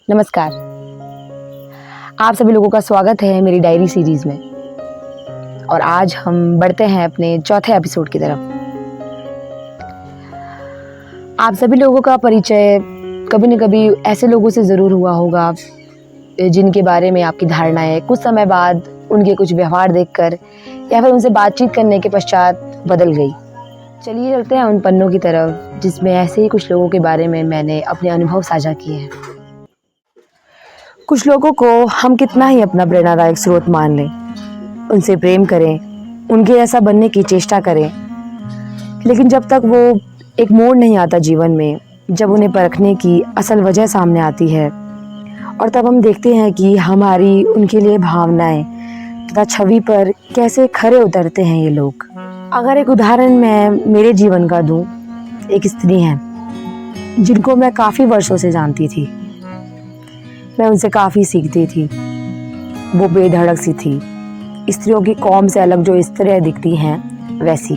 नमस्कार। आप सभी लोगों का स्वागत है मेरी डायरी सीरीज में। और आज हम बढ़ते हैं अपने चौथे एपिसोड की तरफ। आप सभी लोगों का परिचय कभी न कभी ऐसे लोगों से ज़रूर हुआ होगा जिनके बारे में आपकी धारणाएं कुछ समय बाद उनके कुछ व्यवहार देखकर या फिर उनसे बातचीत करने के पश्चात बदल गई। चलिए चलते हैं उन पन्नों की तरफ जिसमें ऐसे ही कुछ लोगों के बारे में मैंने अपने अनुभव साझा किए हैं। कुछ लोगों को हम कितना ही अपना प्रेरणादायक स्रोत मान लें, उनसे प्रेम करें, उनके ऐसा बनने की चेष्टा करें, लेकिन जब तक वो एक मोड़ नहीं आता जीवन में, जब उन्हें परखने की असल वजह सामने आती है और तब हम देखते हैं कि हमारी उनके लिए भावनाएं तथा छवि पर कैसे खरे उतरते हैं ये लोग। अगर एक उदाहरण मैं मेरे जीवन का दूं, एक स्त्री हैं जिनको मैं काफ़ी वर्षों से जानती थी। मैं उनसे काफ़ी सीखती थी। वो बेधड़क सी थी, स्त्रियों की कौम से अलग जो स्त्रियाँ दिखती हैं वैसी।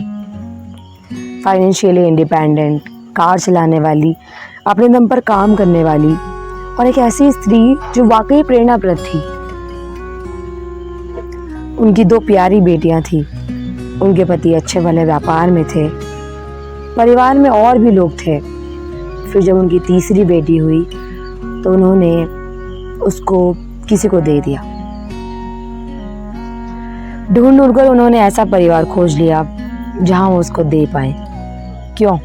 फाइनेंशियली इंडिपेंडेंट, कार चलाने वाली, अपने दम पर काम करने वाली और एक ऐसी स्त्री जो वाकई प्रेरणाप्रद थी। उनकी 2 प्यारी बेटियां थीं। उनके पति अच्छे भले व्यापार में थे। परिवार में और भी लोग थे। फिर जब उनकी तीसरी बेटी हुई तो उन्होंने उसको किसी को दे दिया। ढूंढ ढूंढ कर उन्होंने ऐसा परिवार खोज लिया जहां वो उसको दे पाए। क्यों?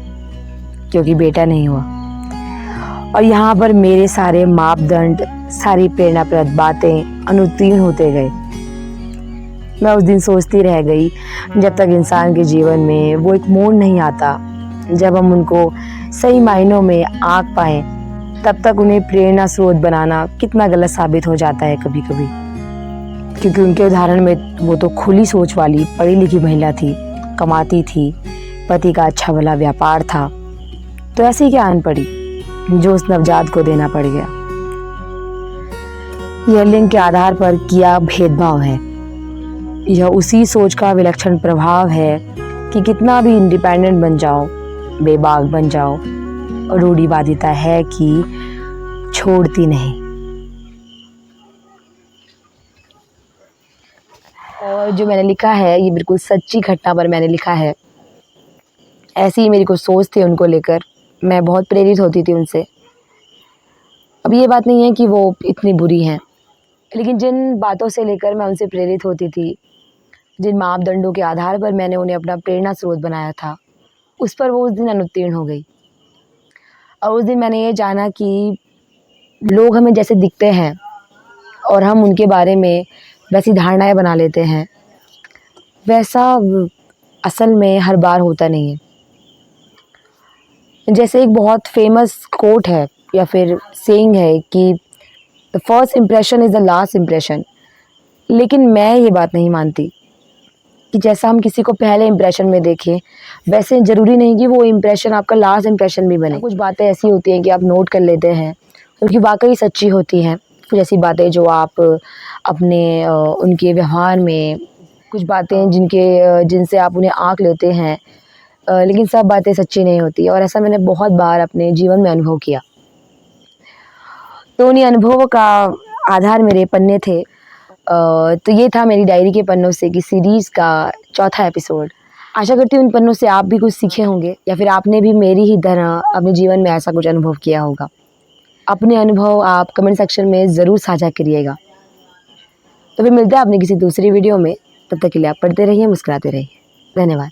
क्योंकि बेटा नहीं हुआ। और यहाँ पर मेरे सारे मापदंड, सारी प्रेरणाप्रद बातें अनुत्तीर्ण होते गए। मैं उस दिन सोचती रह गई, जब तक इंसान के जीवन में वो एक मोड़ नहीं आता जब हम उनको सही मायनों में आंक पाएं, तब तक उन्हें प्रेरणा स्रोत बनाना कितना गलत साबित हो जाता है कभी कभी। क्योंकि उनके उदाहरण में वो तो खुली सोच वाली पढ़ी लिखी महिला थी, कमाती थी, पति का अच्छा भला व्यापार था, तो ऐसी क्या आन पड़ी जो उस नवजात को देना पड़ गया। यह लिंग के आधार पर किया भेदभाव है। यह उसी सोच का विलक्षण प्रभाव है कि कितना भी इंडिपेंडेंट बन जाओ, बेबाक बन जाओ, रूढ़िवादिता है कि छोड़ती नहीं। और जो मैंने लिखा है ये बिल्कुल सच्ची घटना पर मैंने लिखा है। ऐसी ही मेरी कुछ सोच थी उनको लेकर, मैं बहुत प्रेरित होती थी उनसे। अब ये बात नहीं है कि वो इतनी बुरी हैं, लेकिन जिन बातों से लेकर मैं उनसे प्रेरित होती थी, जिन मापदंडों के आधार पर मैंने उन्हें अपना प्रेरणा स्रोत बनाया था, उस पर वो उस दिन अनुत्तीर्ण हो गई। और उस दिन मैंने ये जाना कि लोग हमें जैसे दिखते हैं और हम उनके बारे में वैसी धारणाएं बना लेते हैं, वैसा असल में हर बार होता नहीं है। जैसे एक बहुत फेमस कोट है या फिर सेइंग है कि the first impression is the last impression. लेकिन मैं ये बात नहीं मानती कि जैसा हम किसी को पहले इम्प्रेशन में देखें, वैसे ज़रूरी नहीं कि वो इम्प्रेशन आपका लास्ट इम्प्रेशन भी बने। कुछ बातें ऐसी होती हैं कि आप नोट कर लेते हैं, क्योंकि वाकई सच्ची होती हैं। कुछ ऐसी बातें जो आप अपने उनके व्यवहार में, कुछ बातें जिनसे आप उन्हें आँक लेते हैं, लेकिन सब बातें सच्ची नहीं होती। और ऐसा मैंने बहुत बार अपने जीवन में अनुभव किया। तो उन्हीं अनुभवों का आधार मेरे पन्ने थे। तो ये था मेरी डायरी के पन्नों से की सीरीज़ का चौथा एपिसोड। आशा करती हूँ उन पन्नों से आप भी कुछ सीखे होंगे या फिर आपने भी मेरी ही तरह अपने जीवन में ऐसा कुछ अनुभव किया होगा। अपने अनुभव आप कमेंट सेक्शन में ज़रूर साझा करिएगा। तो फिर मिलते हैं अपनी किसी दूसरी वीडियो में। तब तक के लिए आप पढ़ते रहिए, मुस्कुराते रहिए। धन्यवाद।